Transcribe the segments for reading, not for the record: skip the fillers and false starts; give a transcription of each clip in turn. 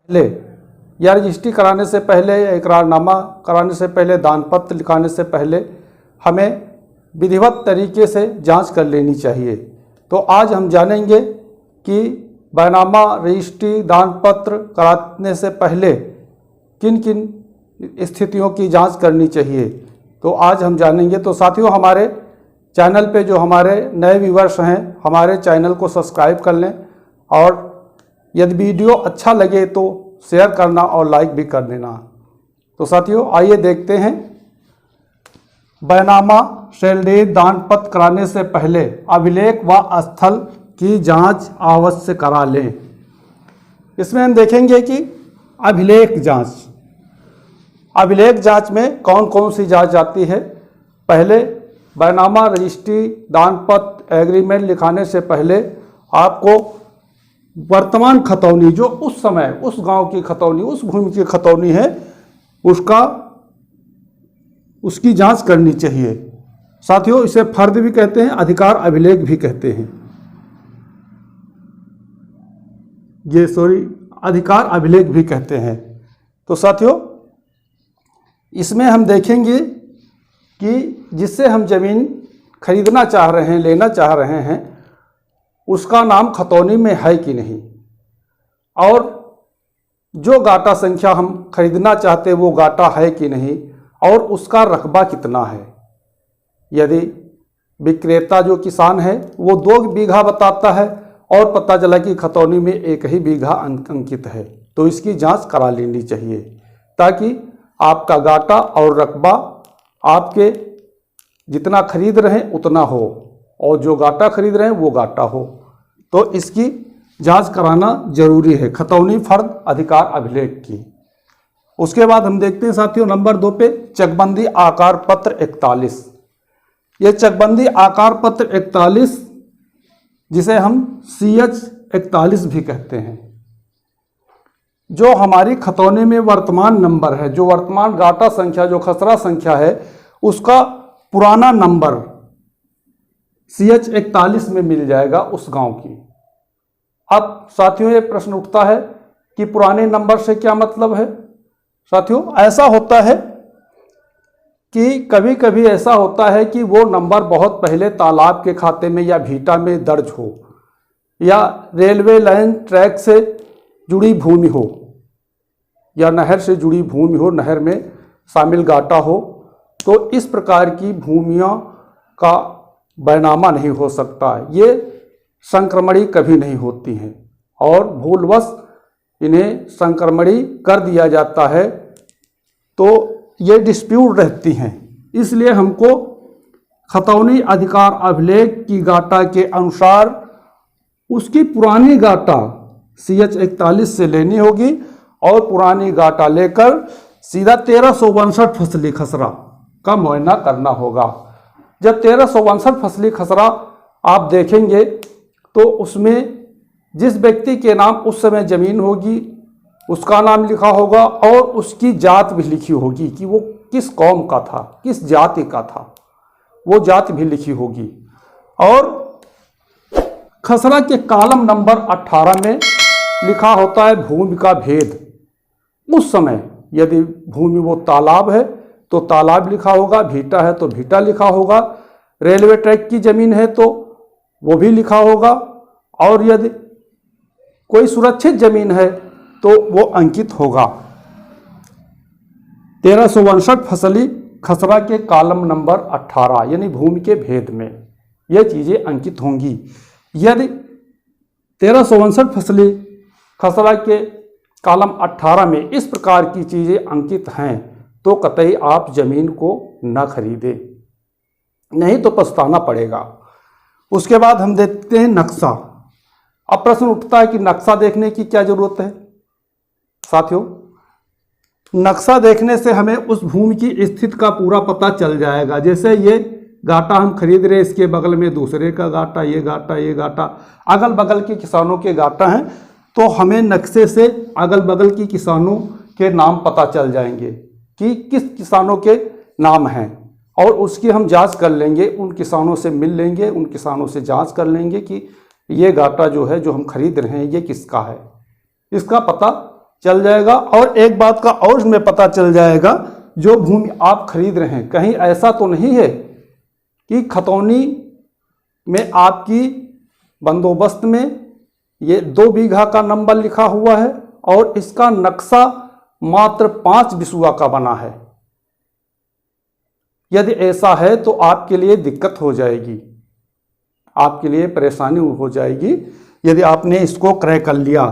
पहले या रजिस्ट्री कराने से पहले या इकरारनामा कराने से पहले, दानपत्र लिखाने से पहले हमें विधिवत तरीके से जांच कर लेनी चाहिए। तो आज हम जानेंगे कि बैनामा, रजिस्ट्री, दानपत्र कराने से पहले किन किन स्थितियों की जांच करनी चाहिए, तो आज हम जानेंगे। तो साथियों, हमारे चैनल पे जो हमारे नए व्यूअर्स हैं, हमारे चैनल को सब्सक्राइब कर लें और यदि वीडियो अच्छा लगे तो शेयर करना और लाइक भी कर देना। तो साथियों, आइए देखते हैं। बैनामा, सेलडीड, दानपत्र कराने से पहले अभिलेख व स्थल की जांच अवश्य करा लें। इसमें हम देखेंगे कि अभिलेख जांच, अभिलेख जांच में कौन कौन सी जांच आती है। पहले बैनामा, रजिस्ट्री, दानपत्र, एग्रीमेंट लिखाने से पहले आपको वर्तमान खतौनी, जो उस समय उस गांव की खतौनी, उस भूमि की खतौनी है, उसकी जांच करनी चाहिए। साथियों, इसे फर्द भी कहते हैं, अधिकार अभिलेख भी कहते हैं। अधिकार अभिलेख भी कहते हैं। तो साथियों, इसमें हम देखेंगे कि जिससे हम जमीन खरीदना चाह रहे हैं, लेना चाह रहे हैं, उसका नाम खतौनी में है कि नहीं, और जो गाटा संख्या हम खरीदना चाहते हैं वो गाटा है कि नहीं, और उसका रकबा कितना है। यदि विक्रेता जो किसान है वो 2 बीघा बताता है और पता चला कि खतौनी में 1 ही बीघा अंकित है, तो इसकी जांच करा लेनी चाहिए, ताकि आपका गाटा और रकबा आपके जितना खरीद रहे हैं उतना हो, और जो गाटा खरीद रहे हैं वो गाटा हो। तो इसकी जांच कराना जरूरी है, खतौनी, फर्द, अधिकार अभिलेख की। उसके बाद हम देखते हैं साथियों नंबर 2 पे चकबंदी आकार पत्र 41। ये चकबंदी आकार पत्र 41, जिसे हम CH 41 भी कहते हैं, जो हमारी खतौनी में वर्तमान नंबर है, जो वर्तमान गाटा संख्या, जो खसरा संख्या है, उसका पुराना नंबर CH 41 में मिल जाएगा उस गांव की। अब साथियों, ये प्रश्न उठता है कि पुराने नंबर से क्या मतलब है। साथियों, ऐसा होता है कि कभी कभी ऐसा होता है कि वो नंबर बहुत पहले तालाब के खाते में या भीटा में दर्ज हो, या रेलवे लाइन ट्रैक से जुड़ी भूमि हो, या नहर से जुड़ी भूमि हो, नहर में शामिल गाटा हो। तो इस प्रकार की भूमियों का बैनामा नहीं हो सकता। ये संक्रमणी कभी नहीं होती हैं, और भूलवश इन्हें संक्रमणी कर दिया जाता है, तो ये डिस्प्यूट रहती हैं। इसलिए हमको खतौनी अधिकार अभिलेख की गाटा के अनुसार उसकी पुरानी गाटा CH 41 से लेनी होगी, और पुरानी गाटा लेकर सीधा 1359 फसली खसरा का मुआयना करना होगा। जब 1359 फसली खसरा आप देखेंगे तो उसमें जिस व्यक्ति के नाम उस समय ज़मीन होगी उसका नाम लिखा होगा, और उसकी जात भी लिखी होगी कि वो किस कौम का था, किस जाति का था, वो जाति भी लिखी होगी। और खसरा के कॉलम नंबर 18 में लिखा होता है भूमि का भेद। उस समय यदि भूमि वो तालाब है तो तालाब लिखा होगा, भीटा है तो भीटा लिखा होगा, रेलवे ट्रैक की ज़मीन है तो वो भी लिखा होगा, और यदि कोई सुरक्षित ज़मीन है तो वो अंकित होगा। 1359 फसली खसरा के कॉलम नंबर 18 यानी भूमि के भेद में ये चीज़ें अंकित होंगी। यदि 1359 फसली खसरा के कॉलम 18 में इस प्रकार की चीज़ें अंकित हैं तो कतई आप ज़मीन को न खरीदें, नहीं तो पछताना पड़ेगा। उसके बाद हम देखते हैं नक्शा। अब प्रश्न उठता है कि नक्शा देखने की क्या ज़रूरत है। साथियों, नक्शा देखने से हमें उस भूमि की स्थिति का पूरा पता चल जाएगा। जैसे ये गाटा हम खरीद रहे, इसके बगल में दूसरे का गाटा, ये गाटा, अगल बगल के किसानों के गाटा हैं, तो हमें नक्शे से अगल बगल की किसानों के नाम पता चल जाएंगे कि किस किसानों के नाम हैं, और उसकी हम जांच कर लेंगे, उन किसानों से मिल लेंगे, उन किसानों से जांच कर लेंगे कि ये गाटा जो है जो हम खरीद रहे हैं ये किसका है, इसका पता चल जाएगा। और एक बात का और इसमें पता चल जाएगा, जो भूमि आप खरीद रहे हैं, कहीं ऐसा तो नहीं है कि खतौनी में आपकी बंदोबस्त में ये 2 बीघा का नंबर लिखा हुआ है और इसका नक्शा मात्र 5 बिसुआ का बना है। यदि ऐसा है तो आपके लिए दिक्कत हो जाएगी, आपके लिए परेशानी हो जाएगी यदि आपने इसको क्रय कर लिया।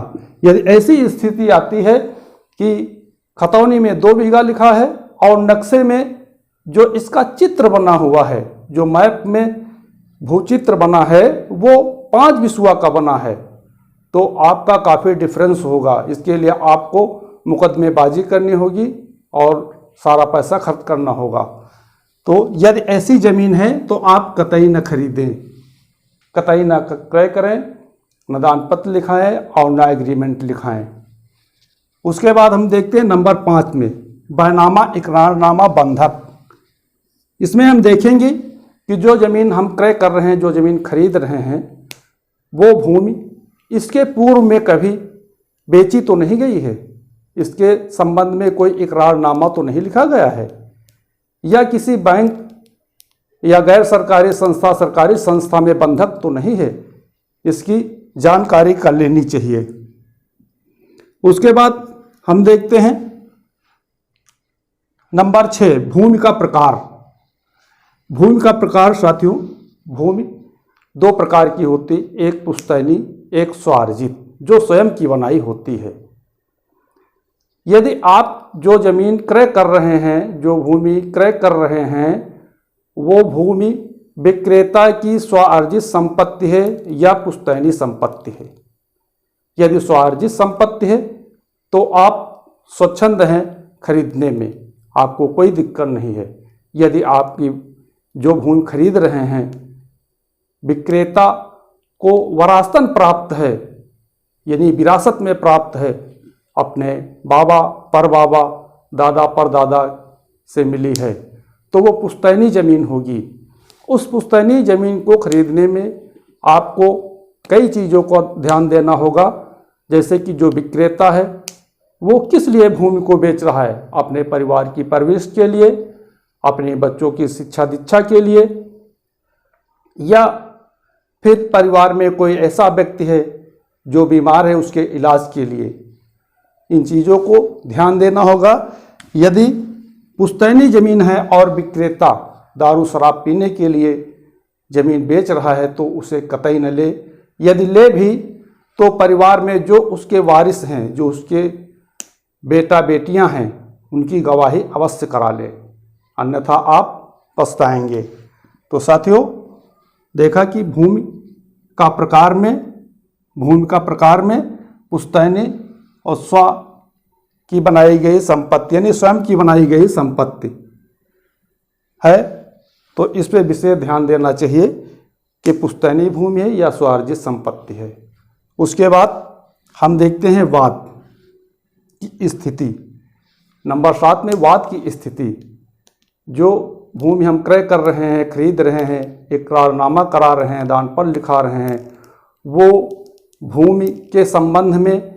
यदि ऐसी स्थिति आती है कि खतौनी में 2 बीघा लिखा है और नक्शे में जो इसका चित्र बना हुआ है, जो मैप में भूचित्र बना है, वो 5 बिसुआ का बना है, तो आपका काफ़ी डिफरेंस होगा। इसके लिए आपको मुकदमेबाजी करनी होगी और सारा पैसा खर्च करना होगा। तो यदि ऐसी ज़मीन है तो आप कतई न खरीदें, कतई न क्रय करें, न दान पत्र लिखाएं और न एग्रीमेंट लिखाएं। उसके बाद हम देखते हैं नंबर 5 में बहनामा इकरारनामा बंधक। इसमें हम देखेंगे कि जो ज़मीन हम क्रय कर रहे हैं, जो ज़मीन खरीद रहे हैं, वो भूमि इसके पूर्व में कभी बेची तो नहीं गई है, इसके संबंध में कोई इकरारनामा तो नहीं लिखा गया है, या किसी बैंक या गैर सरकारी संस्था, सरकारी संस्था में बंधक तो नहीं है, इसकी जानकारी कर लेनी चाहिए। उसके बाद हम देखते हैं नंबर 6 भूमि का प्रकार। भूमि का प्रकार साथियों, भूमि 2 प्रकार की होती, एक पुश्तैनी, एक स्वार्जित, जो स्वयं की बनाई होती है। यदि आप जो जमीन क्रय कर रहे हैं, जो भूमि क्रय कर रहे हैं, वो भूमि विक्रेता की स्वार्जित संपत्ति है या पुश्तैनी संपत्ति है। यदि स्वार्जित संपत्ति है तो आप स्वच्छंद हैं खरीदने में, आपको कोई दिक्कत नहीं है। यदि आपकी जो भूमि खरीद रहे हैं विक्रेता को वरासतन प्राप्त है, यानी विरासत में प्राप्त है, अपने बाबा परबाबा, दादा परदादा से मिली है, तो वो पुश्तैनी ज़मीन होगी। उस पुश्तैनी ज़मीन को खरीदने में आपको कई चीज़ों को ध्यान देना होगा, जैसे कि जो विक्रेता है वो किस लिए भूमि को बेच रहा है, अपने परिवार की परवरिश के लिए, अपने बच्चों की शिक्षा दीक्षा के लिए, या फिर परिवार में कोई ऐसा व्यक्ति है जो बीमार है, उसके इलाज के लिए। इन चीज़ों को ध्यान देना होगा। यदि पुश्तैनी ज़मीन है और विक्रेता दारू शराब पीने के लिए ज़मीन बेच रहा है तो उसे कतई न ले। यदि ले भी तो परिवार में जो उसके वारिस हैं, जो उसके बेटा बेटियां हैं, उनकी गवाही अवश्य करा ले, अन्यथा आप पछताएंगे। तो साथियों, देखा कि भूमि का प्रकार में पुश्तैनी और स्व की बनाई गई संपत्ति, यानी स्वयं की बनाई गई संपत्ति है, तो इस पे विशेष ध्यान देना चाहिए कि पुश्तैनी भूमि है या स्वार्जित संपत्ति है। उसके बाद हम देखते हैं वाद की स्थिति। नंबर 7 में वाद की स्थिति। जो भूमि हम क्रय कर रहे हैं, खरीद रहे हैं, इकरारनामा करा रहे हैं, दान पत्र लिखा रहे हैं, वो भूमि के संबंध में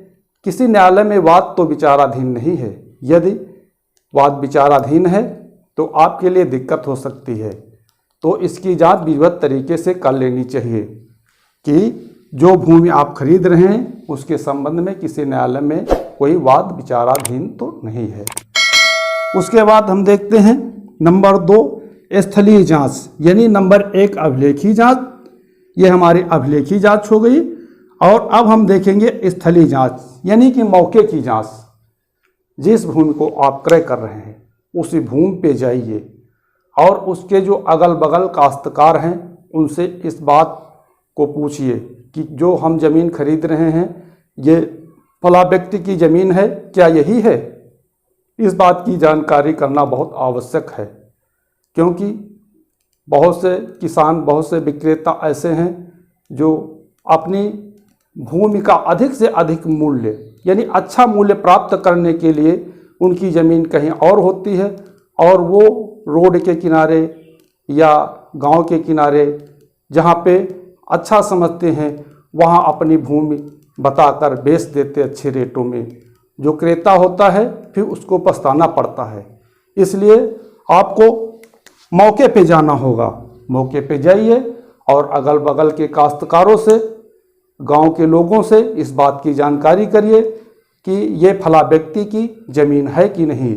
किसी न्यायालय में वाद तो विचाराधीन नहीं है। यदि वाद विचाराधीन है तो आपके लिए दिक्कत हो सकती है, तो इसकी जांच विधिवत तरीके से कर लेनी चाहिए कि जो भूमि आप खरीद रहे हैं उसके संबंध में किसी न्यायालय में कोई वाद विचाराधीन तो नहीं है। उसके बाद हम देखते हैं नंबर 2 स्थलीय जांच, यानी नंबर 1 अभिलेखी जांच। ये हमारी अभिलेखी जांच हो गई। और अब हम देखेंगे स्थलीय जांच, यानी कि मौके की जांच। जिस भूमि को आप क्रय कर रहे हैं उसी भूमि पे जाइए और उसके जो अगल बगल काश्तकार हैं उनसे इस बात को पूछिए कि जो हम ज़मीन खरीद रहे हैं ये फला व्यक्ति की ज़मीन है, क्या यही है? इस बात की जानकारी करना बहुत आवश्यक है, क्योंकि बहुत से किसान, बहुत से विक्रेता ऐसे हैं जो अपनी भूमि का अधिक से अधिक मूल्य, यानी अच्छा मूल्य प्राप्त करने के लिए उनकी ज़मीन कहीं और होती है और वो रोड के किनारे या गांव के किनारे जहाँ पे अच्छा समझते हैं वहाँ अपनी भूमि बताकर बेच देते अच्छे रेटों में। जो क्रेता होता है फिर उसको पछताना पड़ता है। इसलिए आपको मौके पे जाना होगा, मौके पे जाइए और अगल बगल के काश्तकारों से, गांव के लोगों से इस बात की जानकारी करिए कि ये फला व्यक्ति की ज़मीन है कि नहीं,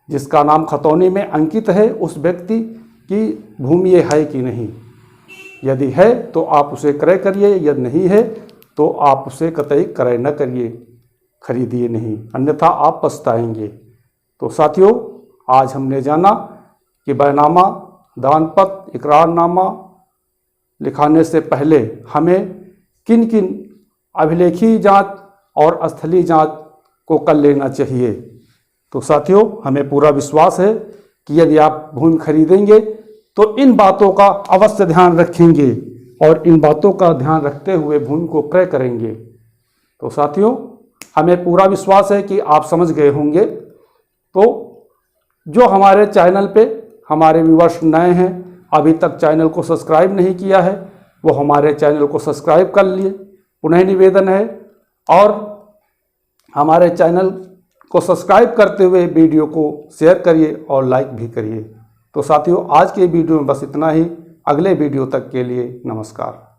जिसका नाम खतौनी में अंकित है उस व्यक्ति की भूमि ये है कि नहीं। यदि है तो आप उसे क्रय करिए, यदि नहीं है तो आप उसे कतई क्रय न करिए, खरीदिए नहीं, अन्यथा आप पछताएंगे। तो साथियों, आज हमने जाना कि बैनामा, दानपत्र, इकरारनामा लिखाने से पहले हमें किन किन अभिलेखीय जांच और स्थलीय जांच को कर लेना चाहिए। तो साथियों, हमें पूरा विश्वास है कि यदि आप भूमि खरीदेंगे तो इन बातों का अवश्य ध्यान रखेंगे और इन बातों का ध्यान रखते हुए भूमि को क्रय करेंगे। तो साथियों, हमें पूरा विश्वास है कि आप समझ गए होंगे। तो जो हमारे चैनल पे हमारे व्यूअर्स नए हैं, अभी तक चैनल को सब्सक्राइब नहीं किया है, वो हमारे चैनल को सब्सक्राइब कर लिए। पुनः निवेदन है और हमारे चैनल को सब्सक्राइब करते हुए वीडियो को शेयर करिए और लाइक भी करिए। तो साथियों, आज के वीडियो में बस इतना ही। अगले वीडियो तक के लिए नमस्कार।